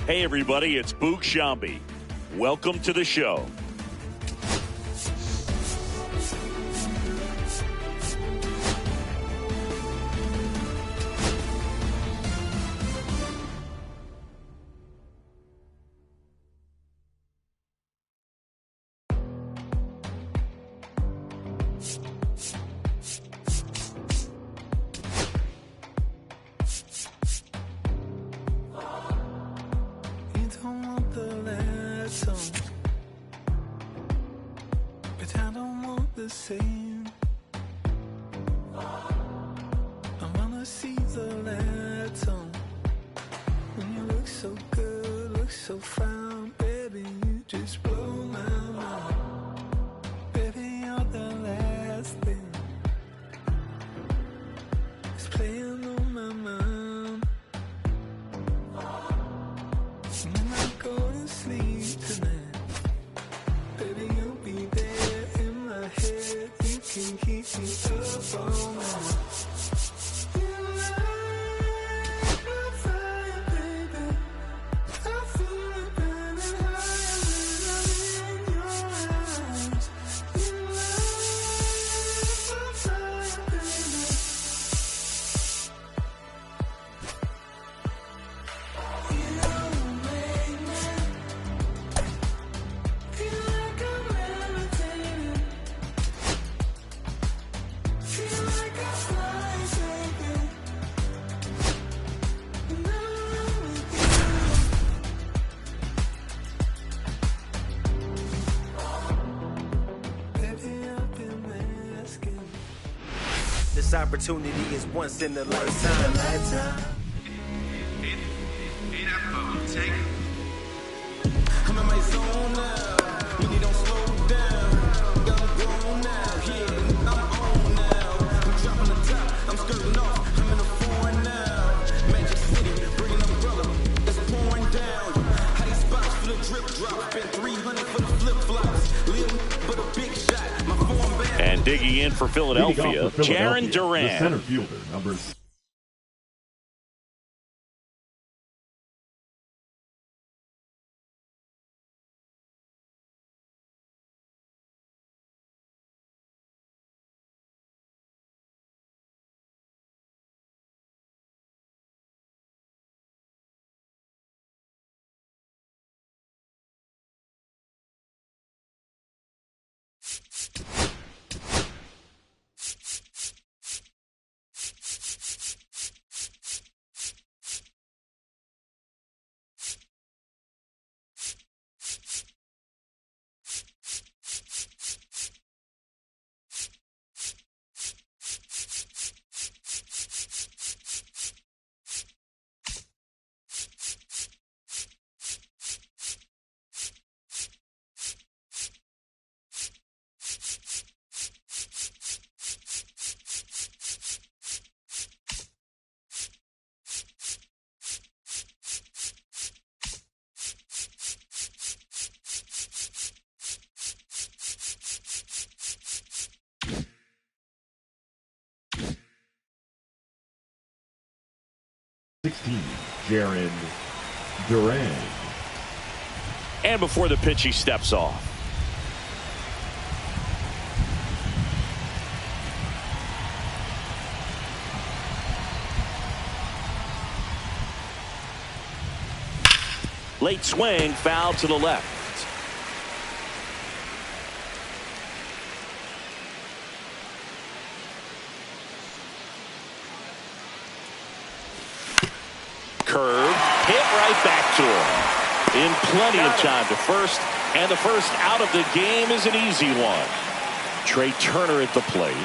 Hey, everybody, it's Boog Shambi. Welcome to the show. This opportunity is once in a lifetime. I'm in my zone now. Money don't slow down. I'm grown now. Yeah, I'm on now. I'm dropping the top. I'm skirting off. I'm in a foreign now. Magic City, bring an umbrella. It's pouring down. High spots for the drip drop. Spent 300 for the flip flops. Little but a big shot. My form bad. And digging in for Philadelphia, Jaron Duran. The center fielder, number 16, Jaron Duran. And before the pitch, he steps off. Late swing, foul to the left. Curve, hit right back to him. In plenty of time to first, and the first out of the game is an easy one. Trey Turner at the plate.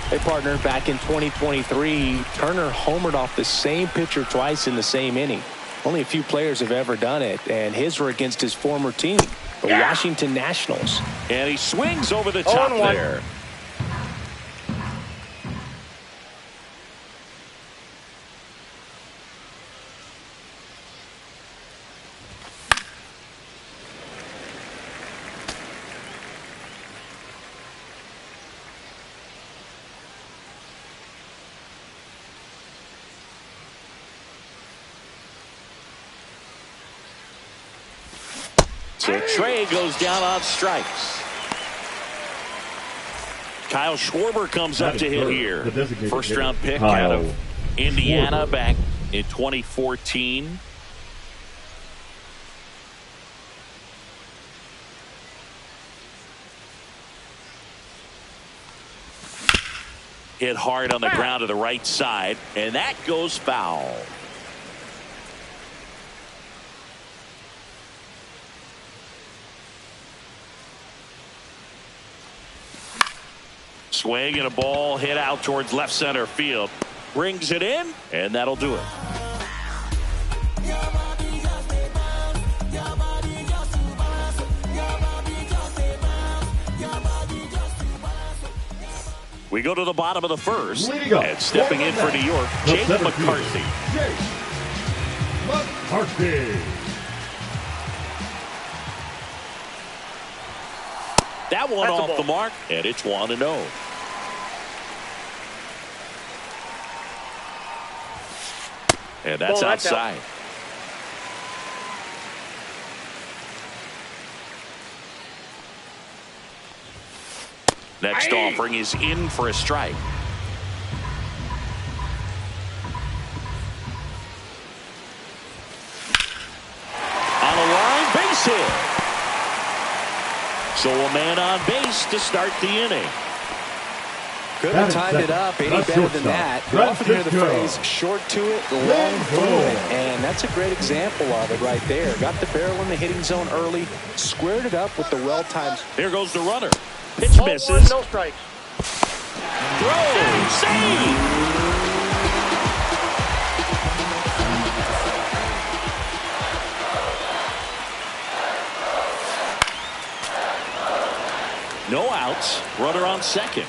Hey, partner, back in 2023, Turner homered off the same pitcher twice in the same inning. Only a few players have ever done it, and his were against his former team, the Washington Nationals. And he swings over the top there. So Trey goes down on strikes. Kyle Schwarber comes up to hit here. First round pick out of Indiana back in 2014. Hit hard on the ground to the right side, and that goes foul. Swing and a ball hit out towards left center field. Brings it in, and that'll do it. We go to the bottom of the first, and stepping in for New York, Jake McCarthy. That one off the mark, and it's 1-0. And that's outside. Next offering is in for a strike. On the line, base hit. So a man on base to start the inning. Couldn't have timed it up any better than that. You often hear the phrase, short to it, long through it. And that's a great example of it right there. Got the barrel in the hitting zone early, squared it up with the well-timed. Here goes the runner. Pitch misses. No strikes. Throw. Save. No outs. Runner on second.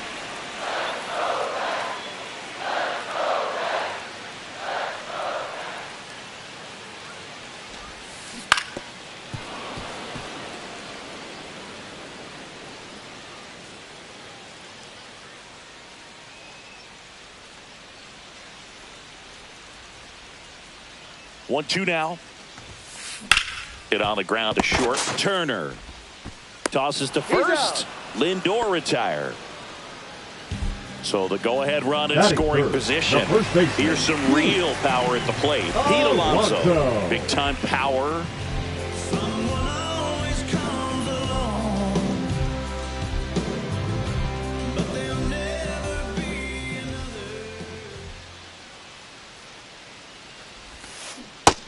One, two now. Hit on the ground to short. Turner tosses to first. Lindor retired. So the go-ahead run in scoring position. Here's some real power at the plate. Pete Alonso. Big-time power.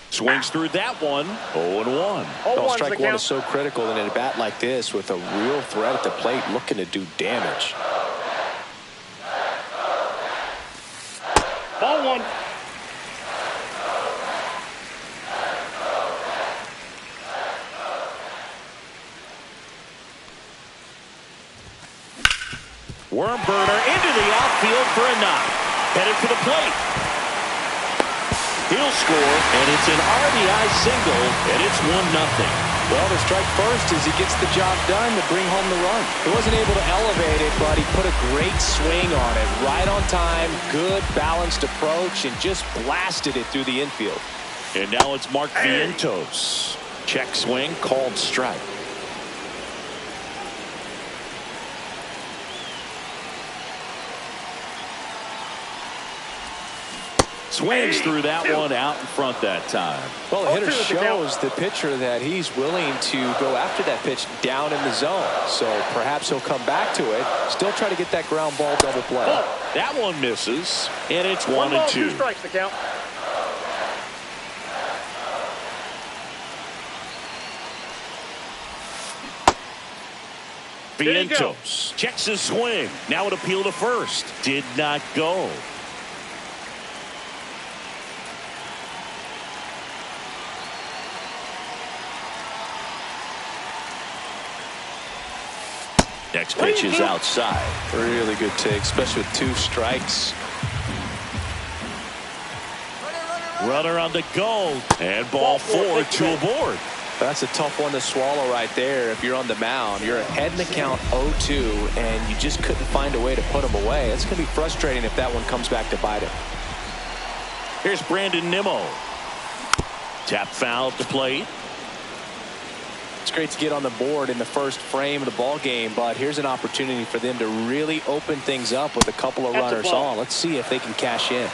Swings through that one. 0-1. Strike one is so critical in a bat like this with a real threat at the plate looking to do damage. Ball one. Worm burner into the outfield for a knock. Headed for the plate. He'll score, and it's an RBI single, and it's 1-0. Well, the strike first as he gets the job done to bring home the run. He wasn't able to elevate it, but he put a great swing on it. Right on time, good balanced approach, and just blasted it through the infield. And now it's Mark Vientos. Check swing, called strike. Swings through that one out in front that time. Well, the hitter shows the pitcher that he's willing to go after that pitch down in the zone. So perhaps he'll come back to it. Still try to get that ground ball double play. That one misses, and it's 1-2. 2 strikes to count. Vientos checks his swing. Now an appeal to first. Did not go. Next pitch is outside. Really good take, especially with 2 strikes. Runner on the go. And ball 4, 2 aboard. That's a tough one to swallow right there. If you're on the mound, you're ahead in the count 0-2, and you just couldn't find a way to put him away. It's going to be frustrating if that one comes back to bite him. Here's Brandon Nimmo. Tap foul at the plate. It's great to get on the board in the first frame of the ball game, but here's an opportunity for them to really open things up with a couple of runners on. Let's see if they can cash in.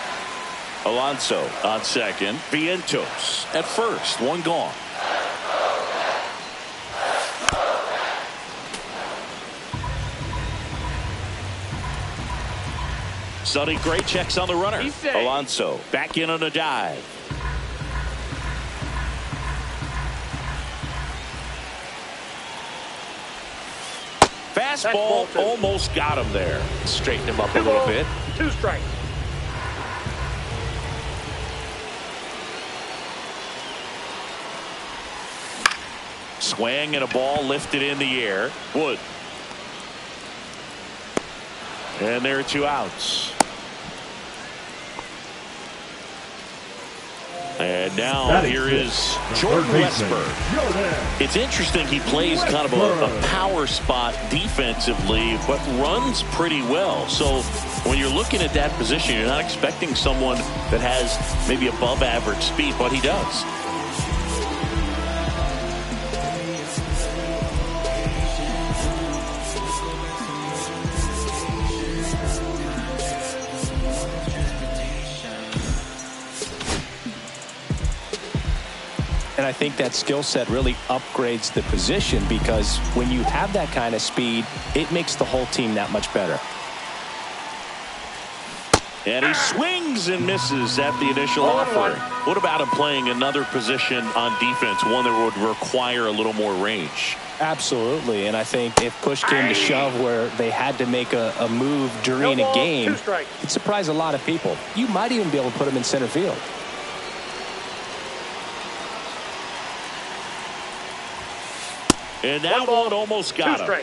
Alonso on second. Vientos at first. One gone. Sonny Gray checks on the runner. Alonso back in on a dive. Fastball almost got him there. Straighten him up a little bit. 2 strikes. Swing and a ball lifted in the air. Wood. And there are 2 outs. And now here is Jordan Westburg. It's interesting he plays kind of a power spot defensively, but runs pretty well. So when you're looking at that position, you're not expecting someone that has maybe above average speed, but he does. And I think that skill set really upgrades the position, because when you have that kind of speed, it makes the whole team that much better. And he swings and misses at the initial offering. What about him playing another position on defense, one that would require a little more range? Absolutely. And I think if push came to shove where they had to make a move during a game, it'd surprise a lot of people. You might even be able to put him in center field. And that one almost got him. And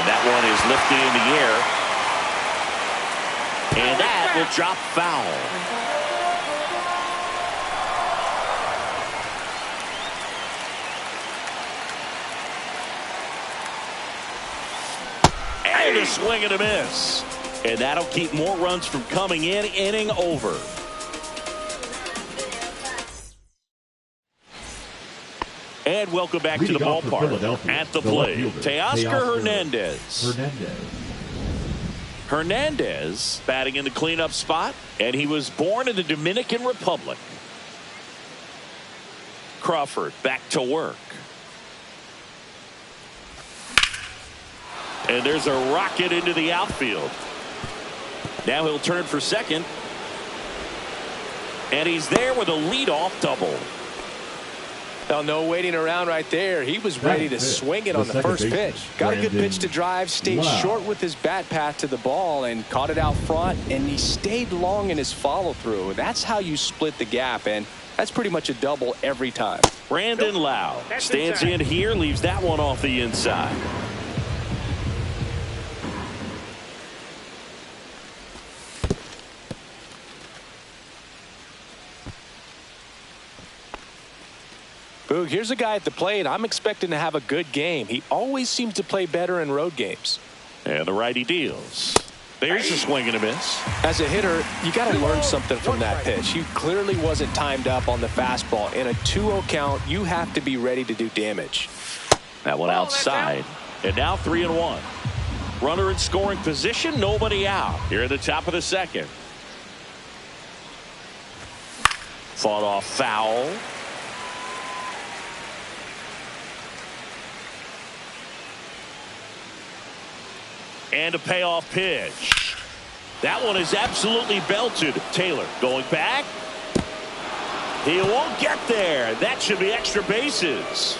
that one is lifted in the air. And that will drop foul. And a swing and a miss. And that'll keep more runs from coming in. Inning over. And welcome back to the ballpark. At the plate, Teoscar Hernandez. Hernandez batting in the cleanup spot, and he was born in the Dominican Republic. Crawford back to work. And there's a rocket into the outfield. Now he'll turn for second. And he's there with a leadoff double. Well, no waiting around right there. He was ready to swing it on the first pitch. Got a good pitch to drive, stayed short with his bat path to the ball, and caught it out front, and he stayed long in his follow-through. That's how you split the gap, and that's pretty much a double every time. Brandon Lau stands in here, leaves that one off the inside. Boog, here's a guy at the plate I'm expecting to have a good game. He always seems to play better in road games. And the righty deals. There's a swing and a miss. As a hitter, you got to learn something from that pitch. He clearly wasn't timed up on the fastball. In a 2-0 count, you have to be ready to do damage. That one outside. And now 3-1. Runner in scoring position, nobody out. Here at the top of the second. Fought off foul. And a payoff pitch. That one is absolutely belted. Taylor going back. He won't get there. That should be extra bases.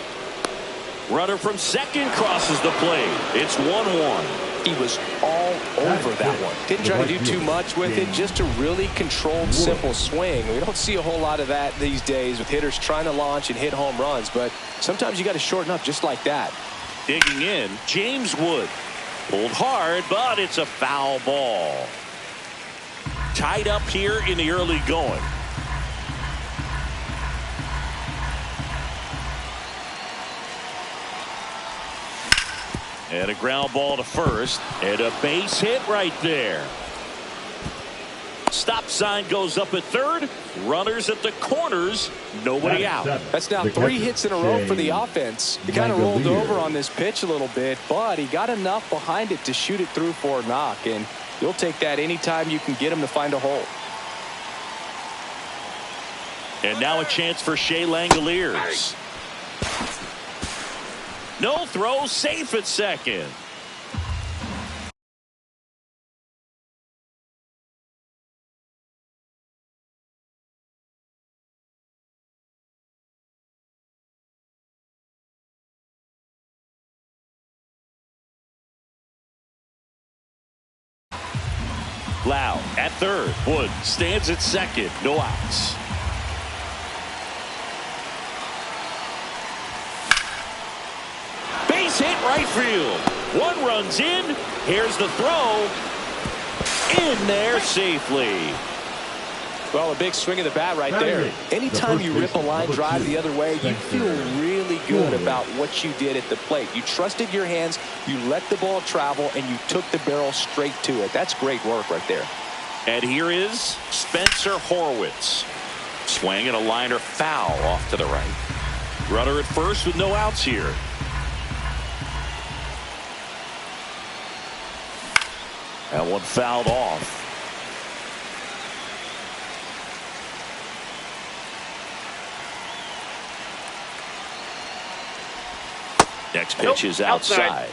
Runner from second crosses the plate. It's 1-1. He was all over that one. Didn't try to do too much with it. Just a really controlled, simple swing. We don't see a whole lot of that these days with hitters trying to launch and hit home runs. But sometimes you got to shorten up just like that. Digging in, James Wood. Pulled hard, but it's a foul ball. Tied up here in the early going. And a ground ball to first. And a base hit right there. Stop sign goes up at third. Runners at the corners. Nobody out. That's now 3 hits in a row for the offense. He kind of rolled over on this pitch a little bit, but he got enough behind it to shoot it through for a knock. And you'll take that anytime you can get him to find a hole. And now a chance for Shea Langoliers. No throw, safe at second. Lau at third. Wood stands at second. No outs. Base hit right field. 1 runs in. Here's the throw. In there safely. Well, a big swing of the bat right there. Anytime you rip a line drive the other way, you feel really good about what you did at the plate. You trusted your hands, you let the ball travel, and you took the barrel straight to it. That's great work right there. And here is Spencer Horwitz. Swing and a liner foul off to the right. Runner at first with no outs here. That one fouled off. Next pitch is outside.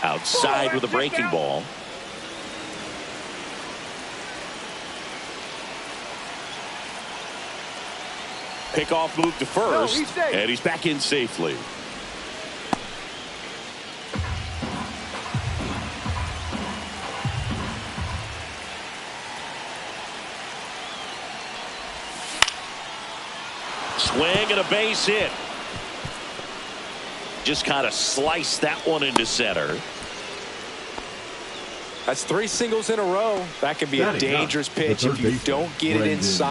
Outside with a breaking ball. Pickoff move to first, and he's back in safely. Swing and a base hit. Just kind of sliced that one into center. That's 3 singles in a row. That can be a dangerous pitch if you don't get it inside.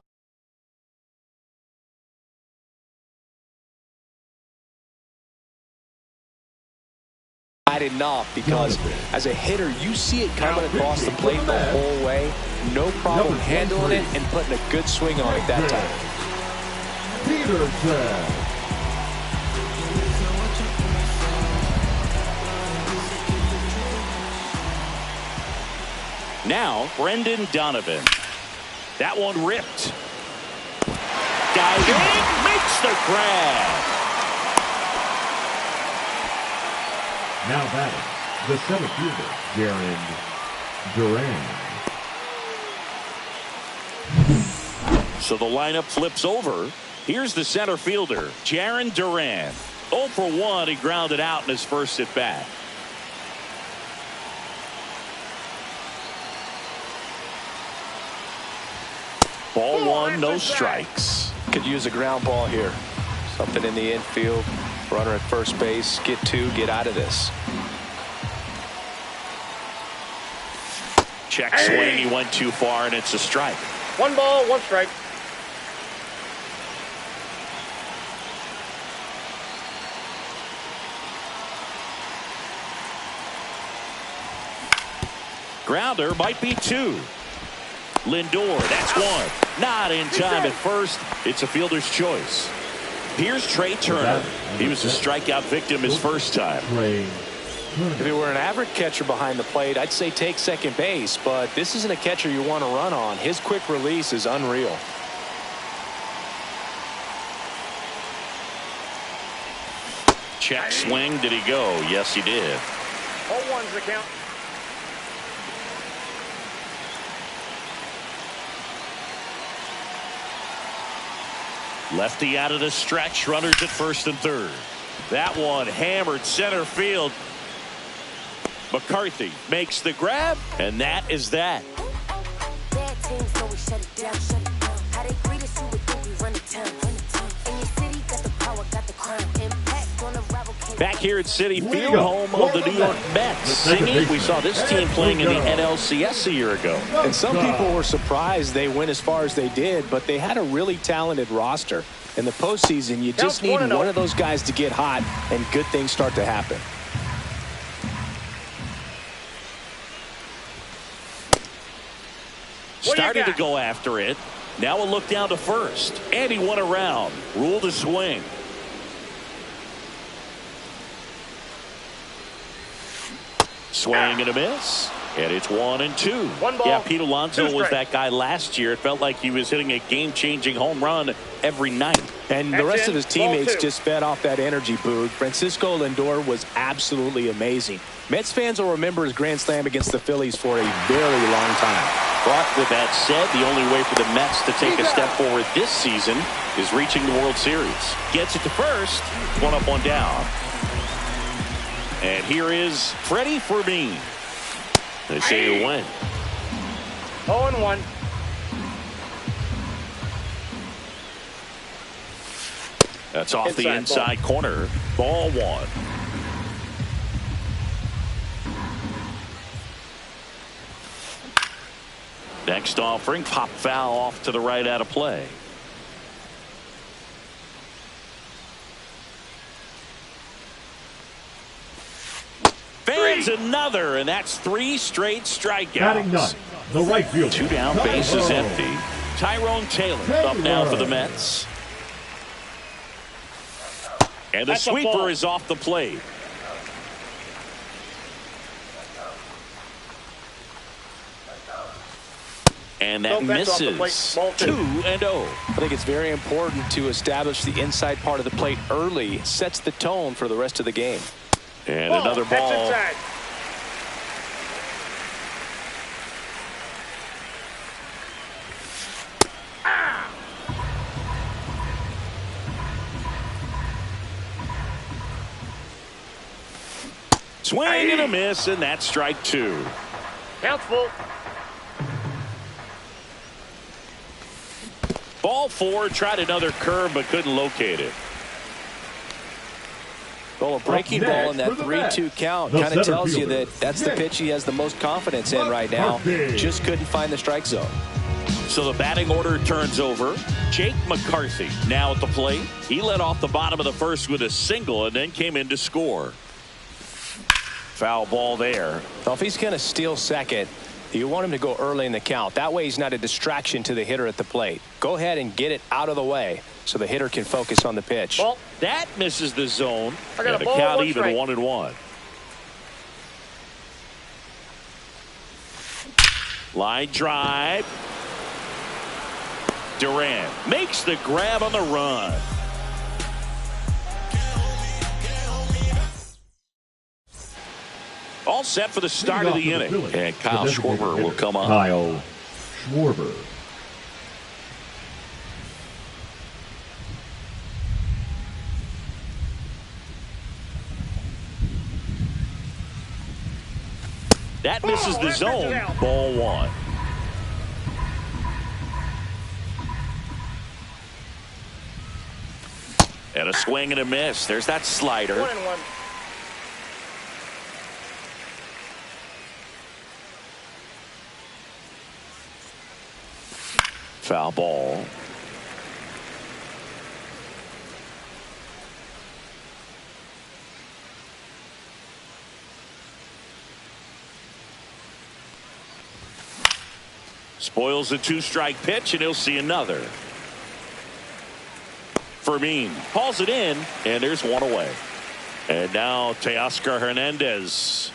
Enough, because as a hitter you see it coming across the plate the whole way. No problem handling it and putting a good swing on it that time. Now Brendan Donovan. That one ripped. Diving, makes the grab. Now batting, the center fielder, Jaron Duran. So the lineup flips over. Here's the center fielder, Jaron Duran. 0 for 1, he grounded out in his first at bat. Ball 1, no strikes. Could use a ground ball here. Something in the infield. Runner at first base. Get 2. Get out of this. Check swing. He went too far, and it's a strike. 1 ball, 1 strike. Grounder might be 2. Lindor, that's 1. Not in time at first. It's a fielder's choice. Here's Trey Turner. He was a strikeout victim his first time. If he were an average catcher behind the plate, I'd say take second base, but this isn't a catcher you want to run on. His quick release is unreal. Check swing. Did he go? Yes, he did. All 1's the count. Lefty out of the stretch. Runners at first and third. That one hammered center field. McCarthy makes the grab, and that is that. Back here at Citi Field, home of the New York Mets. Singy, we saw this team playing in the NLCS a year ago. And some people were surprised they went as far as they did, but they had a really talented roster. In the postseason, you just need one of those guys to get hot, and good things start to happen. Started to go after it. Now a look down to first. And he won around. Ruled a swing. Swing and a miss. And it's 1-2. One ball, yeah, Pete Alonso was strikes. that guy last year. It felt like he was hitting a game-changing home run every night. And the rest of his teammates just fed off that energy, Boog. Francisco Lindor was absolutely amazing. Mets fans will remember his grand slam against the Phillies for a very long time. But with that said, the only way for the Mets to take a step forward this season is reaching the World Series. Gets it to first. One up, one down. And here is Freddie Fermin. They say to win. 0-1. That's off the inside corner. Ball one. Next offering, pop foul off to the right out of play. Fans another, and that's 3 straight strikeouts. Batting ninth, the right fielder. 2 down, base is empty. Tyrone Taylor up now for the Mets. And the sweeper is off the plate. And that misses. 2-0. I think it's very important to establish the inside part of the plate early. It sets the tone for the rest of the game. And another ball. Swing and a miss, and that's strike 2. Count's full. Ball 4, tried another curve but couldn't locate it. Well, a breaking ball in that 3-2 count kind of tells you that that's the pitch he has the most confidence in right now. Just couldn't find the strike zone. So the batting order turns over. Jake McCarthy now at the plate. He led off the bottom of the first with a single and then came in to score. Foul ball there. Well, if he's going to steal second, you want him to go early in the count. That way he's not a distraction to the hitter at the plate. Go ahead and get it out of the way so the hitter can focus on the pitch. Ball. That misses the zone. I got and a the ball, count one even strike. 1-1. Line drive. Durant makes the grab on the run. All set for the start of the inning. And Kyle Schwarber will come on. Kyle Schwarber. That misses the zone. Ball 1. And a swing and a miss. There's that slider. 1-1. Foul ball. Spoils a 2-strike pitch, and he'll see another. Fermin hauls it in, and there's one away. And now Teoscar Hernandez.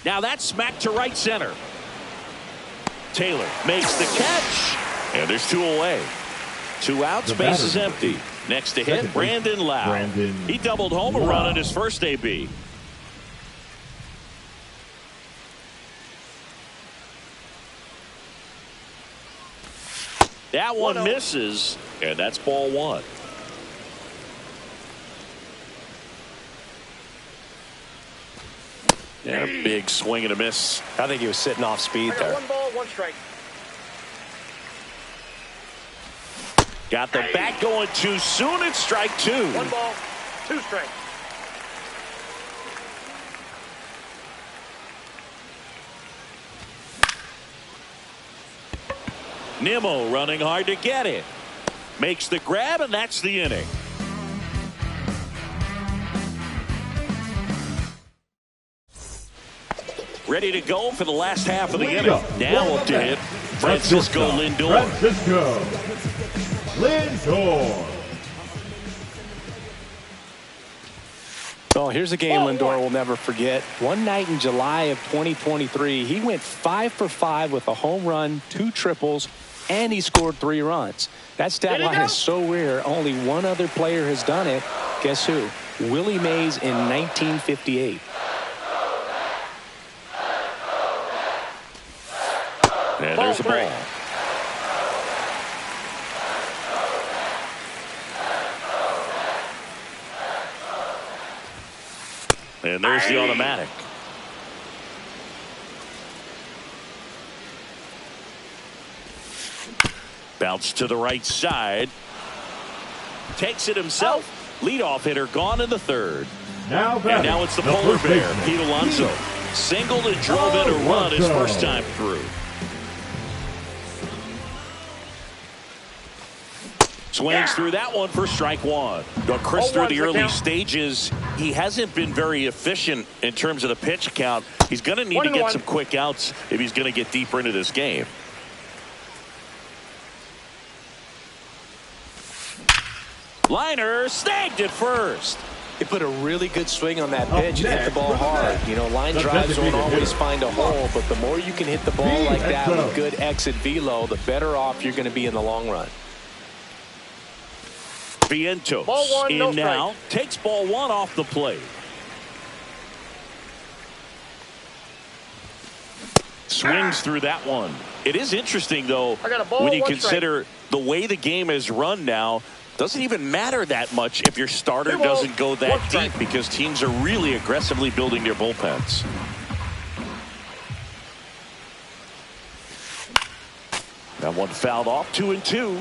Now that's smacked to right center. Taylor makes the catch. And there's 2 away. 2 outs, base is empty. Next to hit, Brandon Lau. He doubled home a run on his first AB. That one misses, and that's ball 1. Yeah, big swing and a miss. I think he was sitting off speed I got there. 1 ball, 1 strike. Got the bat going too soon. It's strike 2. 1 ball, 2 strikes. Nimmo running hard to get it. Makes the grab, and that's the inning. Ready to go for the last half of the inning. Now up to hit Francisco Lindor. Francisco Lindor. Oh, here's a game Lindor will never forget. One night in July of 2023, he went 5 for 5 with a home run, 2 triples, and he scored 3 runs. That stat line is so rare, only one other player has done it. Guess who? Willie Mays in 1958. And there's a ball. And there's the automatic. Bounce to the right side. Takes it himself. Leadoff hitter gone in the 3rd. And now it's the polar bear, Pete Alonso. Singled and drove in a run his first time through. Swings through that one for strike 1. But Chris, through the early stages, he hasn't been very efficient in terms of the pitch count. He's going to need to get some quick outs if he's going to get deeper into this game. Liner snagged at first. He put a really good swing on that pitch and hit the ball hard. You know, line drives won't always find a hole, but the more you can hit the ball like that with good exit velo, the better off you're going to be in the long run. Vientos ball 1, in no now. strike. Takes ball 1 off the plate. Swings through that one. It is interesting, though, I got a ball, when you 1 consider the way the game is run now. Doesn't even matter that much if your starter 2 balls, doesn't go 1 that strike. deep, because teams are really aggressively building their bullpens. That one fouled off. 2-2.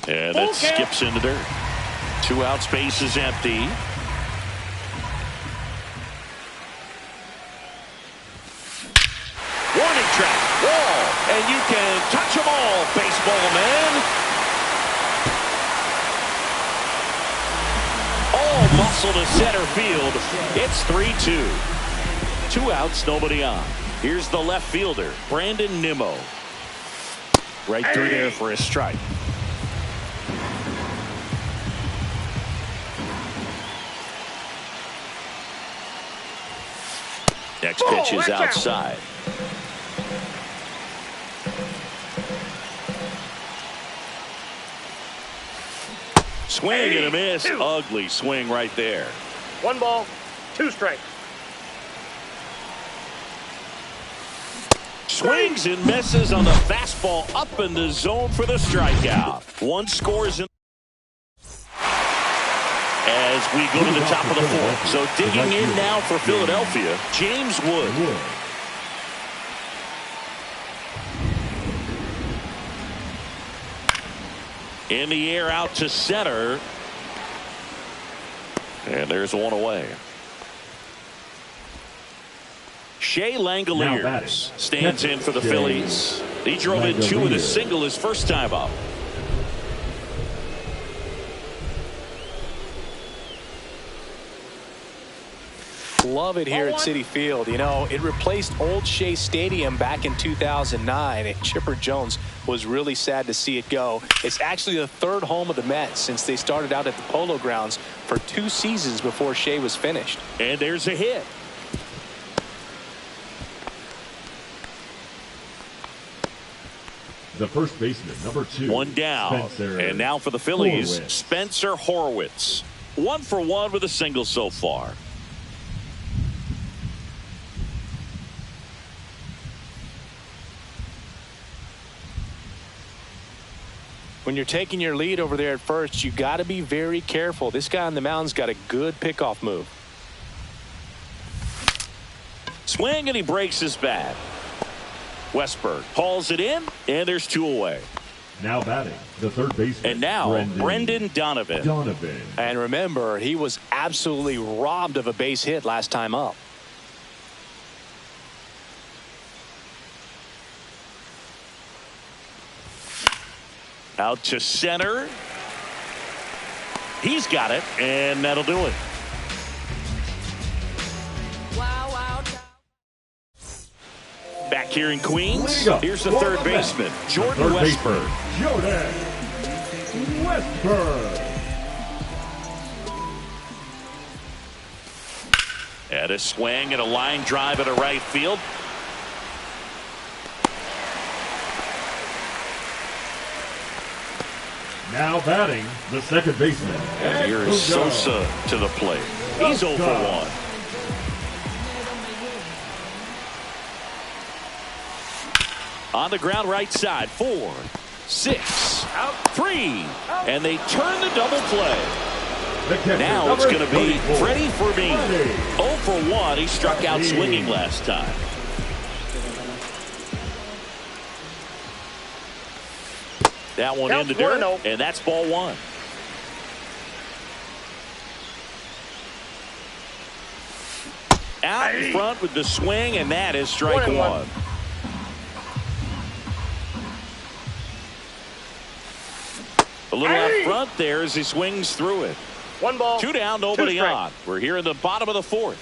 And it skips into dirt. 2 out, space is empty. Warning track, wall, and you can touch them all, baseball man. All muscle to center field. It's 3-2. 2 outs, nobody on. Here's the left fielder, Brandon Nimmo. Right through there for a strike. Next pitch is outside. Swing and a miss. Ugly swing right there. 1 ball, 2 strikes. Swings and misses on the fastball up in the zone for the strikeout. 1 scores in. As we go to the top of the 4th. So digging in now for Philadelphia, James Wood. In the air out to center. And there's 1 away. Shea Langoliers stands in for the Phillies. He drove in 2 with a single his first time up. Love it here at Citi Field. You know, it replaced Old Shea Stadium back in 2009, and Chipper Jones was really sad to see it go. It's actually the 3rd home of the Mets since they started out at the Polo Grounds for 2 seasons before Shea was finished. And there's a hit. The first baseman, number 2. 1 down. And now for the Phillies, Spencer Horwitz. 1 for 1 with a single so far. When you're taking your lead over there at first, you got to be very careful. This guy on the mound's got a good pickoff move. Swing, and he breaks his bat. Westberg hauls it in, and there's 2 away. Now batting, the third baseman. And now, Brendan Donovan. And remember, he was absolutely robbed of a base hit last time up. Out to center. He's got it, and that'll do it. Back here in Queens, here's the third baseman, Jordan Westberg. Jordan Westberg. And a swing and a line drive at a right field. Now batting, the second baseman. And here is Sosa to the plate. He's 0 for 1. On the ground right side, 4, 6, out, 3, and they turn the double play. Now it's going to be Freddie Fermin. 0 for 1. He struck out swinging last time. That one in the dirt, and that's ball 1. Out in front with the swing, and that is strike 1. A little out front there as he swings through it. 1 ball. 2 down, nobody on. We're here in the bottom of the 4th.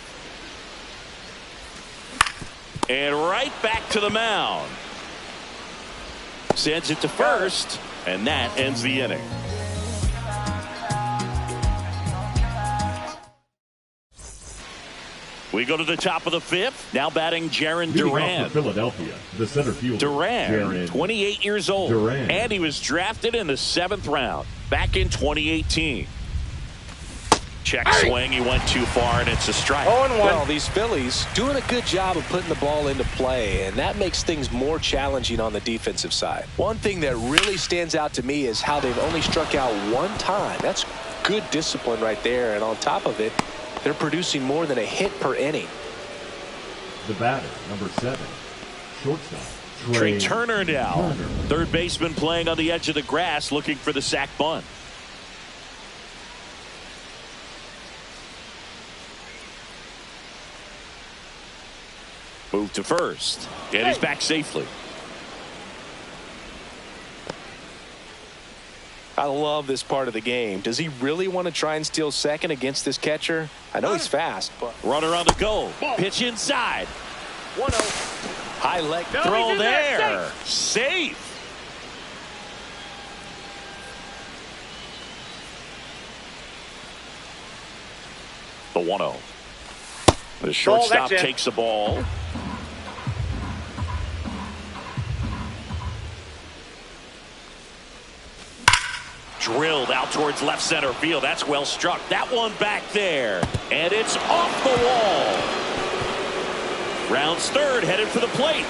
And right back to the mound. Sends it to first, and that ends the inning. We go to the top of the 5th. Now batting Jarren Duran. Philadelphia, the center fielder. Duran, 28 years old. And he was drafted in the 7th round back in 2018. Check swing. He went too far, and it's a strike. 0-1. Well, these Phillies doing a good job of putting the ball into play, and that makes things more challenging on the defensive side. One thing that really stands out to me is how they've only struck out 1 time. That's good discipline right there, and on top of it, they're producing more than a hit per inning. The batter, number 7, shortstop. Trey Turner now. Third baseman playing on the edge of the grass, looking for the sac bunt. Move to first, and he's back safely. I love this part of the game. Does he really want to try and steal second against this catcher? I know he's fast, but runner on the go. Pitch inside. 1-0. High leg Throw there. Safe. The 1-0. The shortstop takes the ball. Drilled out towards left center field. That's well struck. That one back there. And it's off the wall. Rounds third, headed for the plate.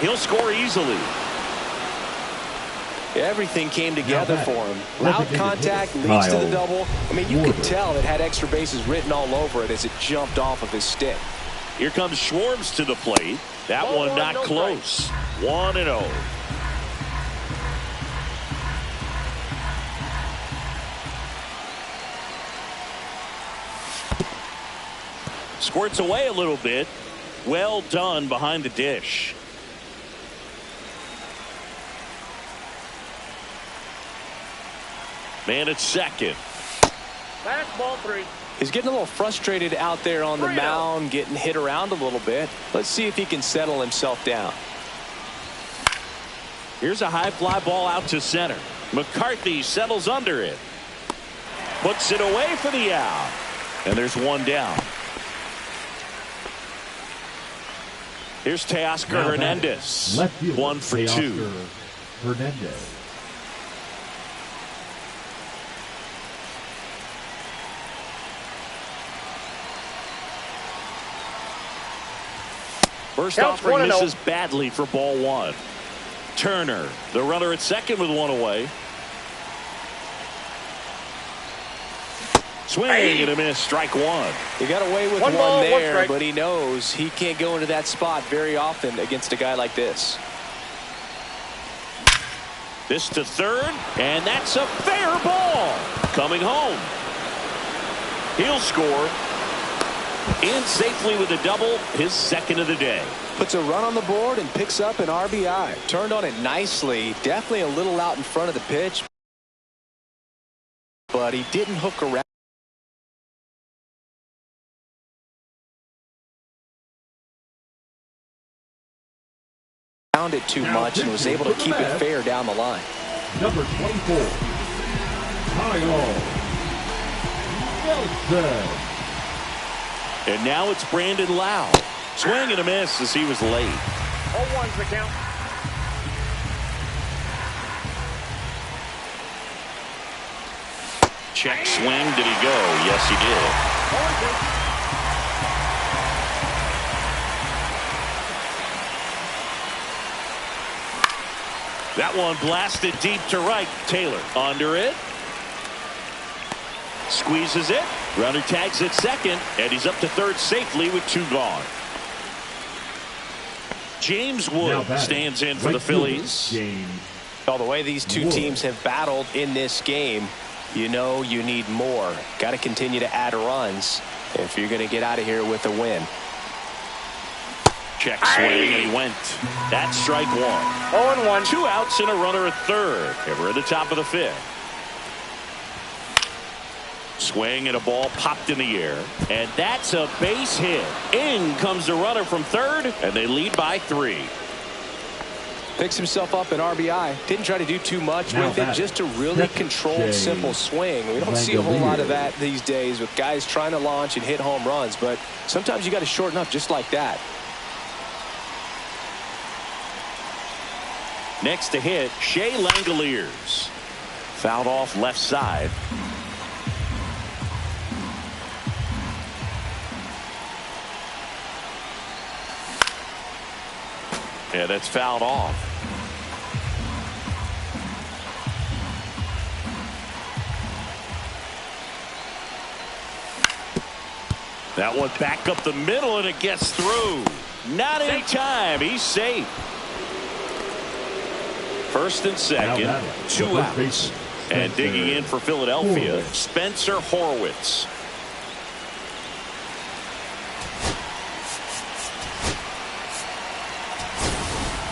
He'll score easily. Everything came together for him. Loud contact leads to the double. I mean, you could tell it had extra bases written all over it as it jumped off of his stick. Here comes Schwartz to the plate. That one not close. 1-0. Squirts away a little bit. Well done behind the dish. Man at second. That's ball 3. He's getting a little frustrated out there on the mound, getting hit around a little bit. Let's see if he can settle himself down. Here's a high fly ball out to center. McCarthy settles under it. Puts it away for the out. And there's 1 down. Here's Teoscar Hernandez. 1 for 2. Hernandez. First offering misses badly for ball 1. Turner, the runner at second with 1 away. Swing and a miss, strike one. He got away with One ball, one there, strike. but he knows he can't go into that spot very often against a guy like this. This to third, and that's a fair ball. Coming home. He'll score. In safely with a double, his second of the day. Puts a run on the board and picks up an RBI. Turned on it nicely. Definitely a little out in front of the pitch, but he didn't hook around. It too much and was able to keep it fair down the line. Number 24, Kyle Nelson. And now it's Brandon Lau. Swing and a miss as he was late. 0-1's the count. Check swing. Did he go? Yes, he did. 0-2. That one blasted deep to right. Taylor under it. Squeezes it. Runner tags at second, and he's up to third safely with two gone. James Wood stands in for the Phillies. The way these two teams have battled in this game, you know you need more. Got to continue to add runs if you're going to get out of here with a win. Check swing, and he went. That's strike one. 0-1. 2 outs and a runner at third. And we're at the top of the fifth. Swing and a ball popped in the air. And that's a base hit. In comes the runner from third, and they lead by 3. Picks himself up an RBI. Didn't try to do too much with it. Just a really controlled, simple swing. We don't see a whole lot of that these days with guys trying to launch and hit home runs. But sometimes you got to shorten up just like that. Next to hit, Shea Langoliers. Fouled off left side. Yeah, that's fouled off. That one back up the middle, and it gets through. Not in time. He's safe. First and second, 2 outs. And digging in for Philadelphia, Spencer Horwitz.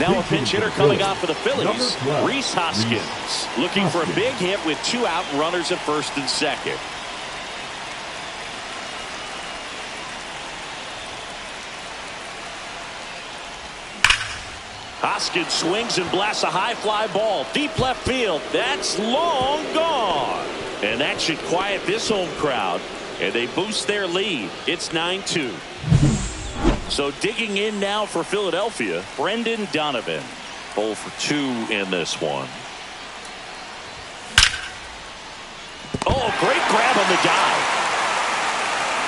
Now a pinch hitter coming on for the Phillies, Rhys Hoskins, looking for a big hit with 2 out runners at first and second. Hoskins swings and blasts a high fly ball deep left field. That's long gone. And that should quiet this home crowd, and they boost their lead. It's 9-2. So digging in now for Philadelphia, Brendan Donovan. 0 for 2 in this one. Oh, great grab on the dive.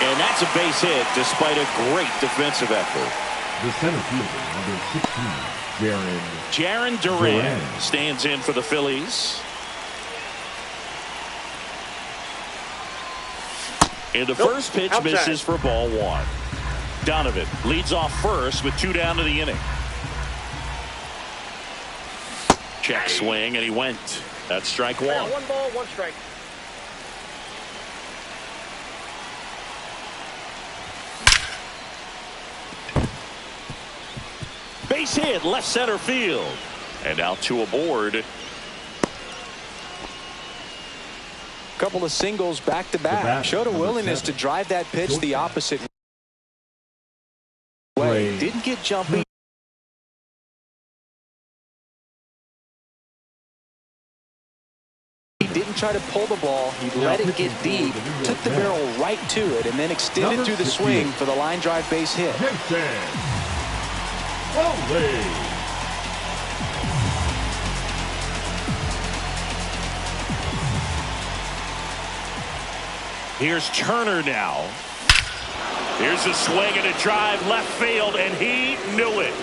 And that's a base hit despite a great defensive effort. The center fielder, number 16, Jarren Duran stands in for the Phillies. And the first pitch misses for ball 1. Donovan leads off first with 2 down to the inning. Check swing, and he went. That's strike 1. 1 ball, 1 strike. Base hit left center field. And now 2 aboard. Couple of singles back to back. Showed a willingness to drive that pitch the opposite way. Didn't get jumpy. He didn't try to pull the ball. He let it get deep, took the barrel right to it, and then extended through the swing for the line drive base hit. Here's Turner now. Here's a swing and a drive left field, and he knew it.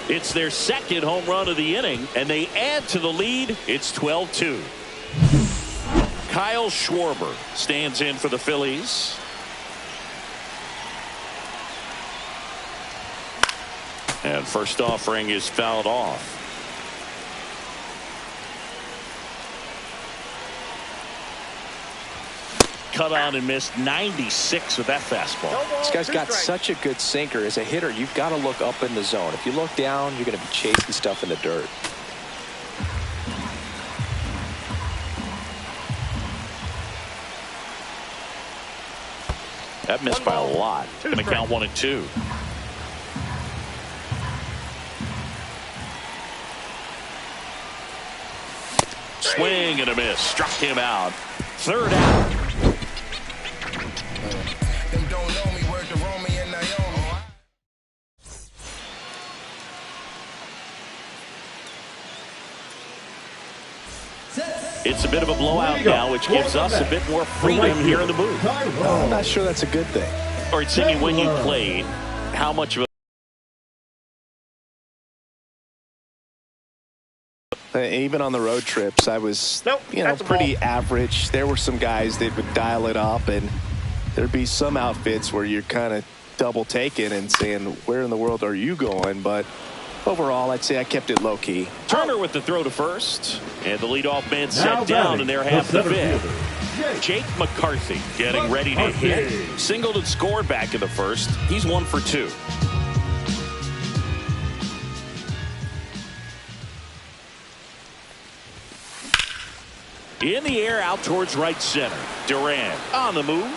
It's their second home run of the inning, and they add to the lead. It's 12-2. Kyle Schwarber stands in for the Phillies. And first offering is fouled off. Cut on and missed 96 with that fastball. This guy's got such a good sinker. As a hitter, you've got to look up in the zone. If you look down, you're going to be chasing stuff in the dirt. That missed by a lot. Going to count 1 and 2. Swing and a miss. Struck him out. Third out. It's a bit of a blowout now, which gives us a bit more freedom here in the booth. I'm not sure that's a good thing. All right, Sidney, when you played, how much of a Even on the road trips, I was, pretty average. There were some guys that would dial it up, and there'd be some outfits where you're kind of double taking and saying, where in the world are you going? But overall, I'd say I kept it low key. Turner with the throw to first, and the leadoff man set down, and they're half the fifth. Jake McCarthy getting ready to hit. Singled and scored back in the first. He's 1 for 2. In the air out towards right center. Duran on the move.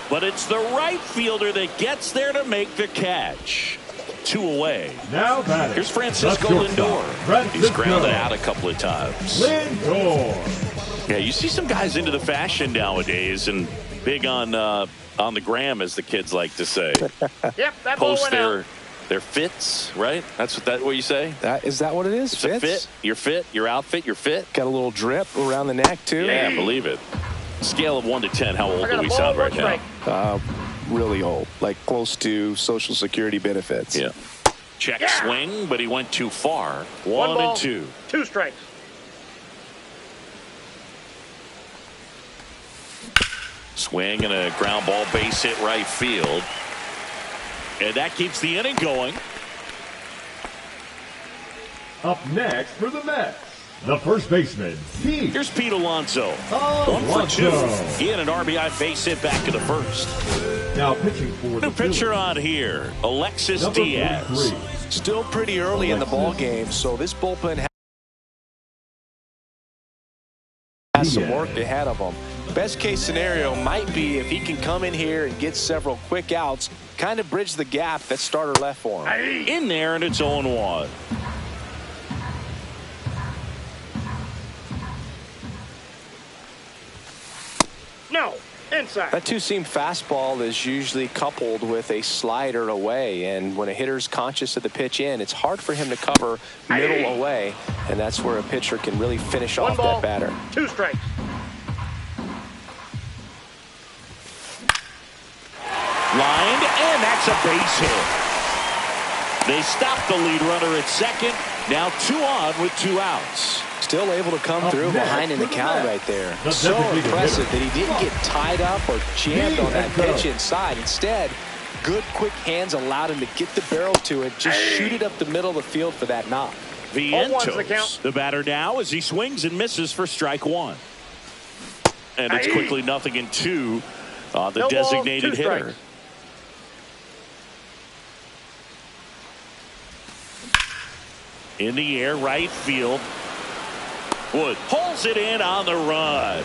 But it's the right fielder that gets there to make the catch. 2 away. Now batting. Here's Francisco Lindor. He's grounded out a couple of times. Lindor. Yeah, you see some guys into the fashion nowadays and big on the gram, as the kids like to say. Yep, that Post their fits, right? That's what you say? Is that what it is? It's a fit. Your fit, your outfit, your fit. Got a little drip around the neck, too. Yeah, believe it. Scale of 1 to 10, how old do we sound right now? Really old, like close to Social Security benefits. Yeah. Check swing, but he went too far. 1 and 2. 2 strikes. Swing and a ground ball, base hit right field. And that keeps the inning going. Up next for the Mets, the first baseman, Pete. Here's Pete Alonso. 1 for 2. He had an RBI base hit back in the first. Now pitching for the New pitcher on here, Alexis number Diaz. 43. Still pretty early in the ball game, so this bullpen has some work ahead of him. Best case scenario might be if he can come in here and get several quick outs, kind of bridge the gap that starter left for him. In there, and it's 0-1. No, inside. That two-seam fastball is usually coupled with a slider away, and when a hitter's conscious of the pitch in, it's hard for him to cover middle away, and that's where a pitcher can really finish off that batter. 2 strikes. Lined, and that's a base hit. They stop the lead runner at second. Now 2 on with 2 outs. Still able to come through behind in the count right there. So impressive that he didn't get tied up or jammed on that pitch inside. Instead, good quick hands allowed him to get the barrel to it, just shoot it up the middle of the field for that knock. Vientos, the batter now, as he swings and misses for strike 1. And it's quickly 0-2 on the designated hitter. In the air, right field. Wood pulls it in on the run.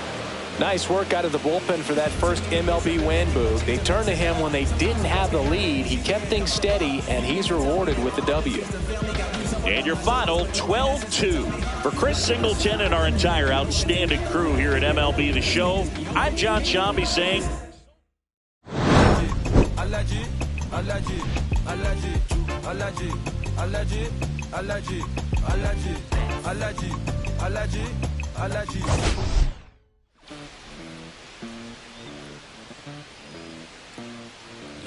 Nice work out of the bullpen for that first MLB win, Boog. They turned to him when they didn't have the lead. He kept things steady, and he's rewarded with the W. And your final 12-2. For Chris Singleton and our entire outstanding crew here at MLB The Show, I'm John Shambi saying...